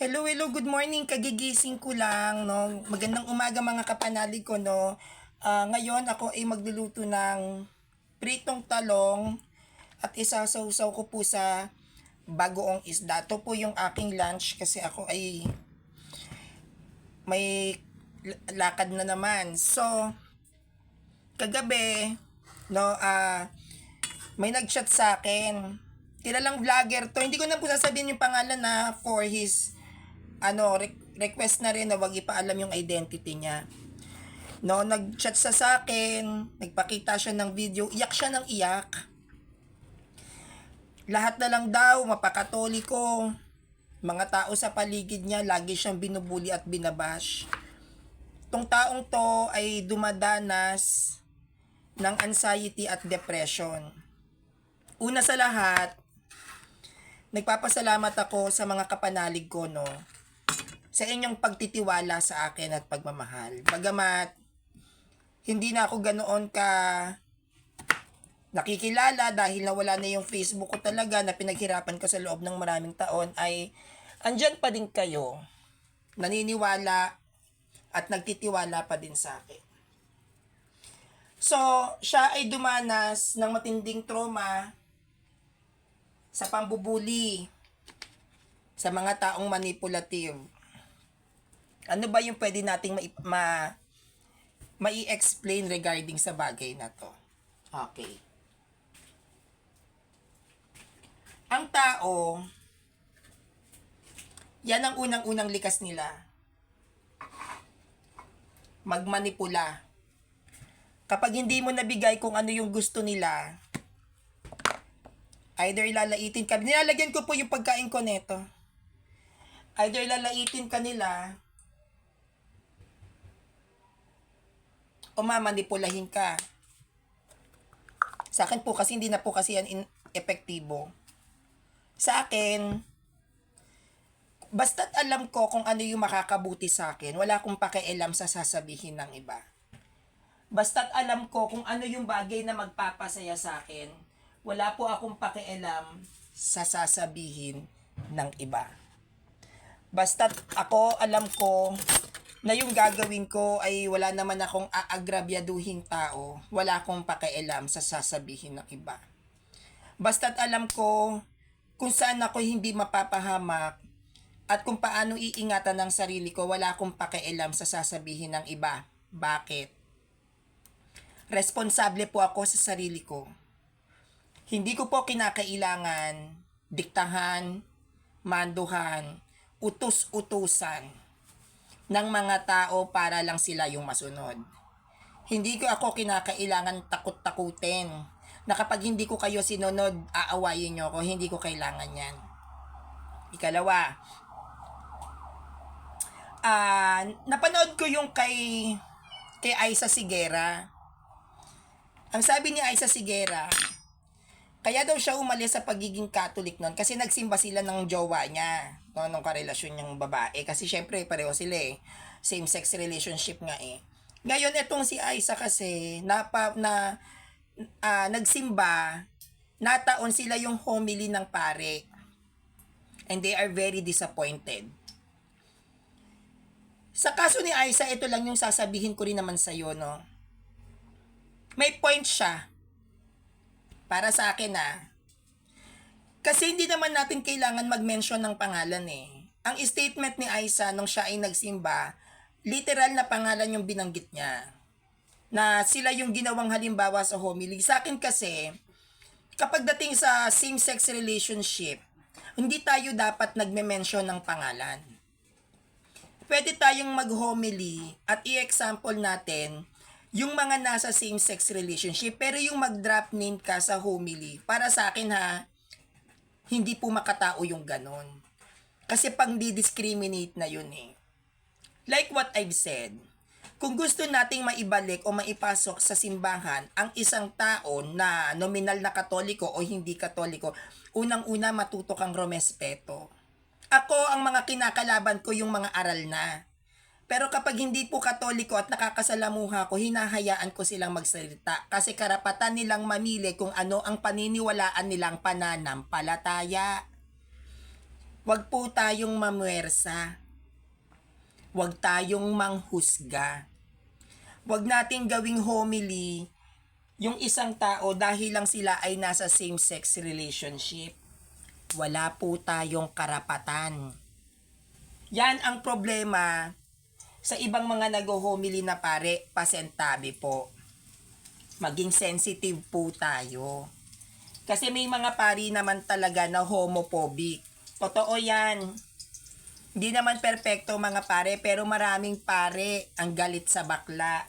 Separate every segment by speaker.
Speaker 1: Hello, hello, good morning. Kagigising ko lang, no. Magandang umaga mga kapanalig ko, no. Ngayon ako ay magluluto ng pritong talong at isasawsaw ko po sa bagoong isda. Ito po yung aking lunch kasi ako ay may lakad na naman. So, kagabi, no, may nag-chat sa akin. Kilalang vlogger to. Hindi ko na po sasabihin yung pangalan na for his request na rin na wag ipaalam yung identity niya. No, nag-chat sa akin, nagpakita siya ng video, iyak siya ng iyak. Lahat na lang daw, mapakatoliko. Mga tao sa paligid niya, lagi siyang binubuli at binabash. Tong taong to ay dumadanas ng anxiety at depression. Una sa lahat, nagpapasalamat ako sa mga kapanalig ko, no, sa inyong pagtitiwala sa akin at pagmamahal. Bagamat hindi na ako ganoon ka nakikilala dahil nawala na yung Facebook ko talaga na pinaghirapan ko sa loob ng maraming taon, ay andyan pa din kayo, naniniwala at nagtitiwala pa din sa akin. So, siya ay dumanas ng matinding trauma sa pambubuli sa mga taong manipulative. Ano ba yung pwede nating mai-explain regarding sa bagay na to? Okay. Ang tao, yan ang unang-unang likas nila. Magmanipula. Kapag hindi mo nabigay kung ano yung gusto nila, either lalaitin ka, nilalagyan ko po yung pagkain ko neto. Either lalaitin ka nila, o mamanipulahin ka. Sa akin po kasi hindi na po kasi yan epektibo. Sa akin, basta't alam ko kung ano yung makakabuti sa akin, wala akong pakialam sa sasabihin ng iba. Basta't alam ko kung ano yung bagay na magpapasaya sa akin, wala po akong pakialam sa sasabihin ng iba. Basta't ako alam ko na yung gagawin ko ay wala naman akong aagrabyaduhing tao, wala akong pakialam sa sasabihin ng iba. Basta't alam ko kung saan ako hindi mapapahamak at kung paano iingatan ng sarili ko, wala akong pakialam sa sasabihin ng iba. Bakit? Responsable po ako sa sarili ko. Hindi ko po kinakailangan diktahan, manduhan, utos-utusan ng mga tao para lang sila yung masunod. Hindi ko ako kinakailangan takot-takutin na kapag hindi ko kayo sinunod, aawayin nyo ako. Hindi ko kailangan yan. Ikalawa, napanood ko yung kay Aiza Sigera. Ang sabi ni Aiza Sigera, kaya daw siya umalis sa pagiging Catholic nun kasi nagsimba sila ng jowa niya, no, nung karelasyon niyang babae. Kasi syempre pareho sila eh. Same-sex relationship nga eh. Ngayon, etong si Aiza kasi, nagsimba, nataon sila yung homily ng pare. And they are very disappointed. Sa kaso ni Aiza, ito lang yung sasabihin ko rin naman sa'yo, no. May point siya. Para sa akin kasi hindi naman natin kailangan mag-mention ng pangalan eh. Ang statement ni Aiza nung siya ay nagsimba, literal na pangalan yung binanggit niya. Na sila yung ginawang halimbawa sa homily. Sa akin kasi, kapag dating sa same-sex relationship, hindi tayo dapat nagme-mention ng pangalan. Pwede tayong mag-homily at i-example natin yung mga nasa same-sex relationship, pero yung mag-drop name ka sa homily, para sa akin hindi po makatao yung ganon. Kasi pang di-discriminate na yun eh. Like what I've said, kung gusto nating maibalik o maipasok sa simbahan ang isang tao na nominal na katoliko o hindi katoliko, unang-una matuto kang rumespeto. Ako, ang mga kinakalaban ko yung mga aral na. Pero kapag hindi po katoliko at nakakasalamuha ko, hinahayaan ko silang magsalita kasi karapatan nilang mamili kung ano ang paniniwalaan nilang pananampalataya. Huwag po tayong mamuwersa. Huwag tayong manghusga. Huwag nating gawing homily yung isang tao dahil lang sila ay nasa same-sex relationship. Wala po tayong karapatan. Yan ang problema sa ibang mga nag-homily na pare, pasentabi po. Maging sensitive po tayo. Kasi may mga pari naman talaga na homophobic. Totoo yan. Hindi naman perpekto mga pare, pero maraming pare ang galit sa bakla.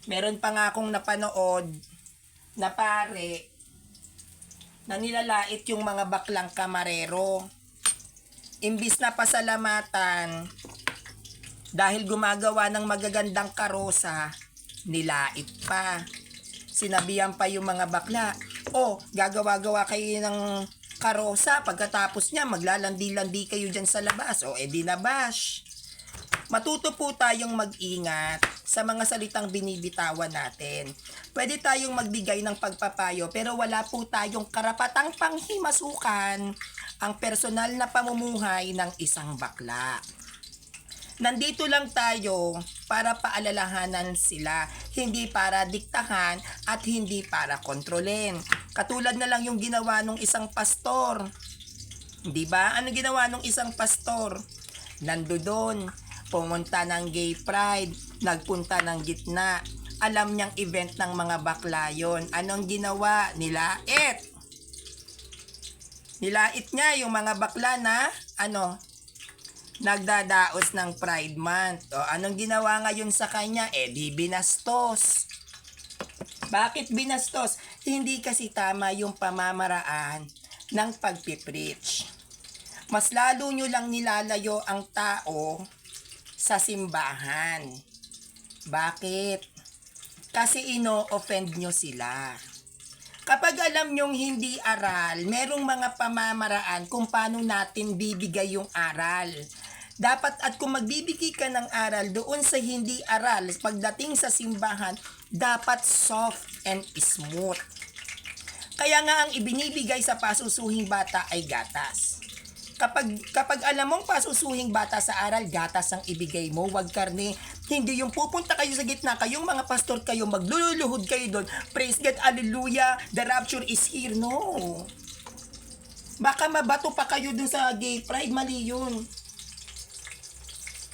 Speaker 1: Meron pa nga akong napanood na pare na nilalait yung mga baklang kamarero. Imbis na pasalamatan, dahil gumagawa ng magagandang karosa, nilait pa. Sinabihan pa yung mga bakla, gagawa-gawa kayo ng karosa, pagkatapos niya maglalandi-landi kayo dyan sa labas. Edi na bash. Matuto po tayong mag-ingat sa mga salitang binibitawan natin. Pwede tayong magbigay ng pagpapayo pero wala po tayong karapatang panghimasukan ang personal na pamumuhay ng isang bakla. Nandito lang tayo para paalalahanan sila, hindi para diktahan at hindi para kontrolin. Katulad na lang yung ginawa nung isang pastor. 'Di ba? Ano ginawa nung isang pastor? Nandoon, pumunta ng gay pride, nagpunta ng gitna. Alam niyang event ng mga bakla yun. Anong ginawa? Nilait. Nilait niya yung mga bakla na nagdadaos ng Pride Month. Anong ginawa ngayon sa kanya? Di binastos. Bakit binastos? Hindi kasi tama yung pamamaraan ng pagpipreach. Mas lalo nyo lang nilalayo ang tao sa simbahan. Bakit? Kasi ino-offend nyo sila. Kapag alam nyong hindi aral, merong mga pamamaraan kung paano natin bibigay yung aral. Dapat at kung magbibigay ka ng aral doon sa hindi aral, pagdating sa simbahan, dapat soft and smooth. Kaya nga ang ibinibigay sa pasusuhing bata ay gatas. Kapag alam mong pasusuhing bata sa aral, gatas ang ibigay mo, wag karne. Hindi yung pupunta kayo sa gitna, kayong mga pastor kayo, magluluhod kayo doon, praise God, hallelujah, the rapture is here. No. Baka mabato pa kayo dun sa gay pride, mali yun.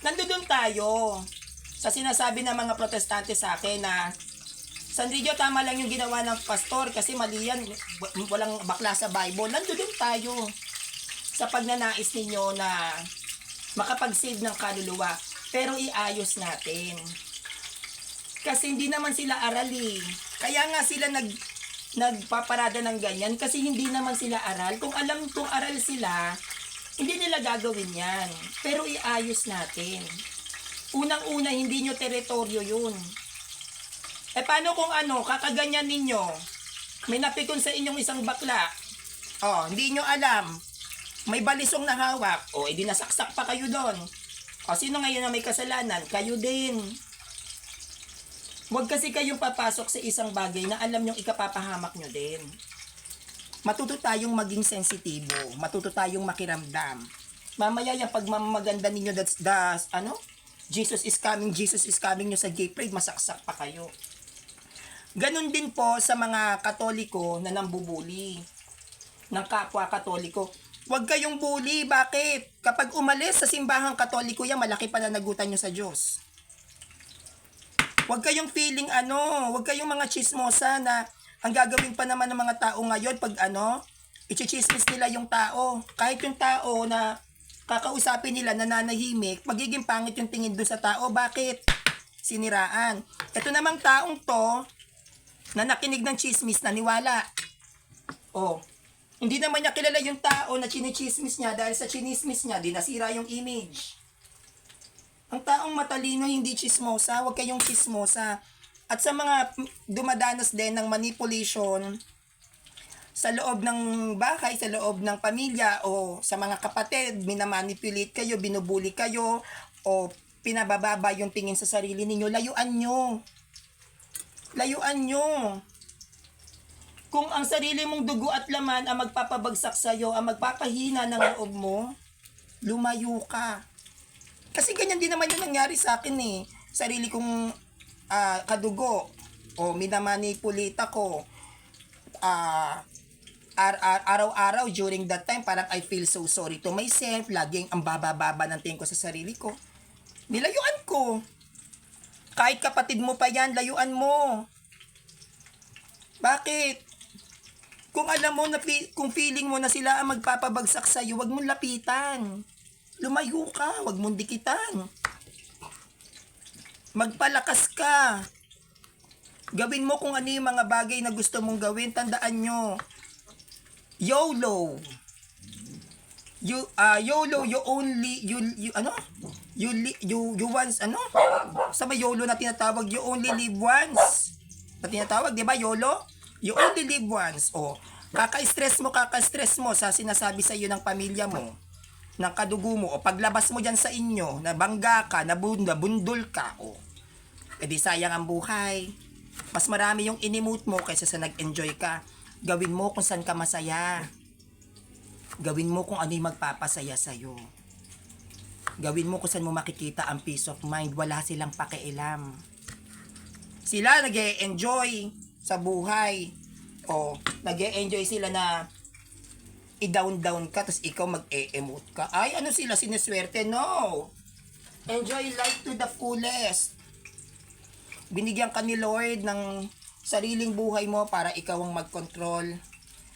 Speaker 1: Nandoon tayo sa sinasabi ng mga protestante sa akin na Sandrillo, tama lang yung ginawa ng pastor kasi mali yan, walang bakla sa Bible. Nandoon tayo sa pagnanais ninyo na makapag-save ng kaluluwa. Pero iayos natin. Kasi hindi naman sila arali. Kaya nga sila nagpaparada ng ganyan kasi hindi naman sila aral. Kung aral sila, hindi nila gagawin yan. Pero iayos natin. Unang-una, hindi nyo teritoryo yun. Paano kung kakaganyan ninyo? May napikon sa inyong isang bakla. Hindi nyo alam. May balisong na hawak. Edi nasaksak pa kayo doon. Sino ngayon na may kasalanan? Kayo din. Huwag kasi kayong papasok sa isang bagay na alam nyong ikapapahamak nyo din. Matuto tayong maging sensitibo. Matuto tayong makiramdam. Mamaya yan, pag maganda ninyo, Jesus is coming nyo sa gay pride, masaksak pa kayo. Ganon din po sa mga Katoliko na nambubuli ng kapwa Katoliko. Huwag kayong bully. Bakit? Kapag umalis sa simbahang Katoliko yan, malaki pananagutan nyo sa Diyos. Huwag kayong feeling huwag kayong mga chismosa na ang gagawin pa naman ng mga tao ngayon pag ichichismis nila yung tao. Kahit yung tao na kakausapin nila nananahimik, magiging pangit yung tingin doon sa tao. Bakit? Siniraan. Ito namang taong to na nakinig ng chismis, naniwala. Hindi naman niya kilala yung tao na chinichismis niya dahil sa chinismis niya, di nasira yung image. Ang taong matalino, hindi chismosa. Huwag kayong chismosa. At sa mga dumadanas din ng manipulation sa loob ng bahay, sa loob ng pamilya o sa mga kapatid, minamanipulate kayo, binubuli kayo o pinabababa yung tingin sa sarili ninyo, layuan nyo. Layuan nyo. Kung ang sarili mong dugo at laman ang magpapabagsak sa'yo, ang magpapahina ng loob mo, lumayo ka. Kasi ganyan din naman yung nangyari sa akin eh. Sarili kong kadugo o minamanipulita ko araw-araw during that time, parang I feel so sorry to myself, laging ang baba-baba ng tingin ko sa sarili ko. Nilayuan ko. Kahit kapatid mo pa yan, layuan mo. Bakit? Kung alam mo na kung feeling mo na sila ang magpapabagsak sa iyo, wag mong lapitan. Lumayo ka, wag mong dikitan. Magpalakas ka. Gawin mo kung ano yung mga bagay na gusto mong gawin. Tandaan nyo, YOLO. YOLO, you only, you once, sa may YOLO na tinatawag, you only live once. Na tinatawag, di ba, YOLO? You only live once. O, kaka-stress mo sa sinasabi sa iyo ng pamilya mo, ng kadugo mo, o paglabas mo dyan sa inyo, nabangga ka, nabundol ka, o, edi sayang ang buhay. Mas marami yung inimute mo kaysa sa nag-enjoy ka. Gawin mo kung saan ka masaya. Gawin mo kung ano yung magpapasaya sa'yo. Gawin mo kung saan mo makikita ang peace of mind. Wala silang pakialam. Sila nag-e-enjoy sa buhay. O, nag-e-enjoy sila na i-down-down ka, tapos ikaw mag-e-emote ka. Ay, ano sila, sineswerte? No! Enjoy life to the fullest. Binigyan ka ni Lord ng sariling buhay mo para ikaw ang mag-control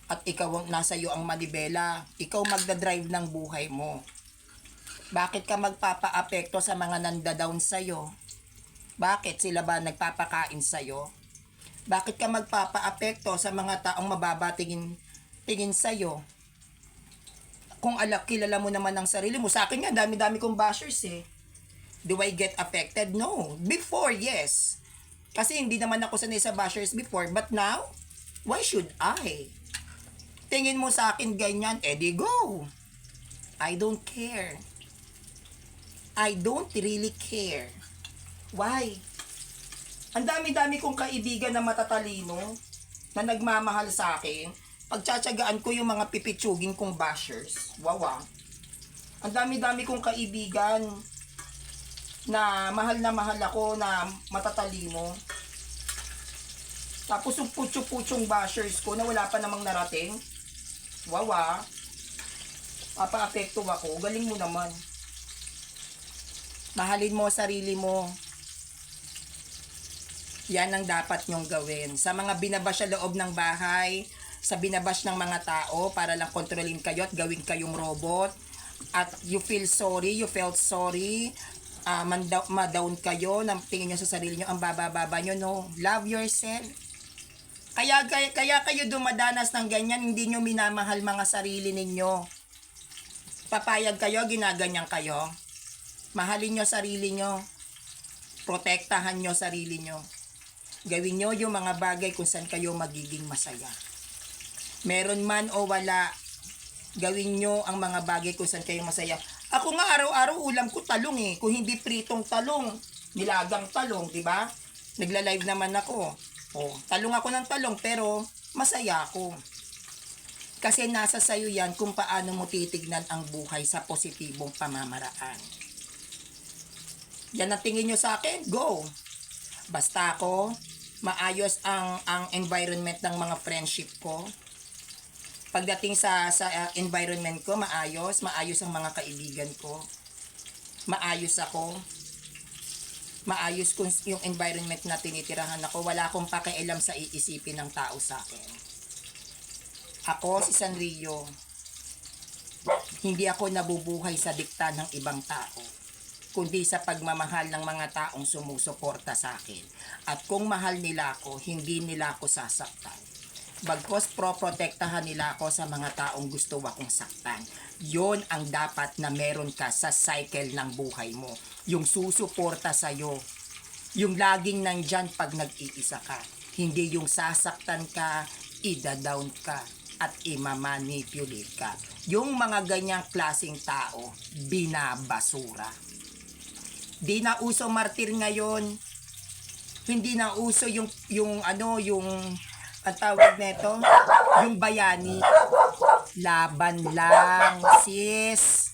Speaker 1: at ikaw ang nasa iyo ang manibela. Ikaw magdadrive ng buhay mo. Bakit ka magpapa-apekto sa mga nanda-down sa'yo? Bakit sila ba nagpapakain sa'yo? Bakit ka magpapa-apekto sa mga taong mababa tingin sa'yo? Kung kilala mo naman ang sarili mo. Sa akin nga, dami-dami kong bashers eh. Do I get affected? No. Before, yes. Kasi hindi naman ako sanay sa bashers before. But now, why should I? Tingin mo sa akin ganyan, edi go. I don't care. I don't really care. Why? Ang dami-dami kong kaibigan na matatalino na nagmamahal sa akin. Pagtsatsagaan ko yung mga pipitsugin kong bashers. Wawa. Ang dami-dami kong kaibigan na mahal ako na matatalino. Tapos yung putyo-putyong bashers ko na wala pa namang narating. Wawa. Papa-apekto ako. Galing mo naman. Mahalin mo sarili mo. Yan ang dapat nyong gawin. Sa mga binabash sa loob ng bahay, sa binabash ng mga tao para lang kontrolin kayo at gawin kayong robot, at you felt sorry, ma-down kayo, nang tingin nyo sa sarili nyo, ang baba-baba nyo, no. Love yourself. Kaya kayo dumadanas ng ganyan, hindi nyo minamahal mga sarili ninyo. Papayag kayo, ginaganyan kayo. Mahalin nyo sarili nyo. Protektahan nyo sarili nyo. Gawin nyo yung mga bagay kung saan kayo magiging masaya. Meron man o wala, gawin nyo ang mga bagay kung saan kayo masaya. Ako nga araw-araw ulam ko talong eh. Kung hindi pritong talong, nilagang talong, di ba? Nagla-live naman ako. Oh, talong ako ng talong pero masaya ako. Kasi nasa sayo yan kung paano mo titignan ang buhay sa positibong pamamaraan. Yan ang tingin nyo sa akin, go! Basta ako, maayos ang environment ng mga friendship ko. Pagdating sa environment ko, maayos ang mga kaibigan ko. Maayos ako. Maayos kung yung environment na tinitirahan ako. Wala akong pakialam sa iisipin ng tao sa akin. Ako, si Sanrio, hindi ako nabubuhay sa dikta ng ibang tao, kundi sa pagmamahal ng mga taong sumusuporta sa akin. At kung mahal nila ako, hindi nila ako sasaktan. Bagkos proprotektahan nila ako sa mga taong gusto akong saktan. Yon ang dapat na meron ka sa cycle ng buhay mo. Yung susuporta sa'yo. Yung laging nandyan pag nag-iisa ka. Hindi yung sasaktan ka, ida-down ka, at imamanipulate ka. Yung mga ganyang klaseng tao, binabasura. Di na uso martir ngayon. Hindi na uso yung ang tawag nito, yung bayani. Laban lang, sis.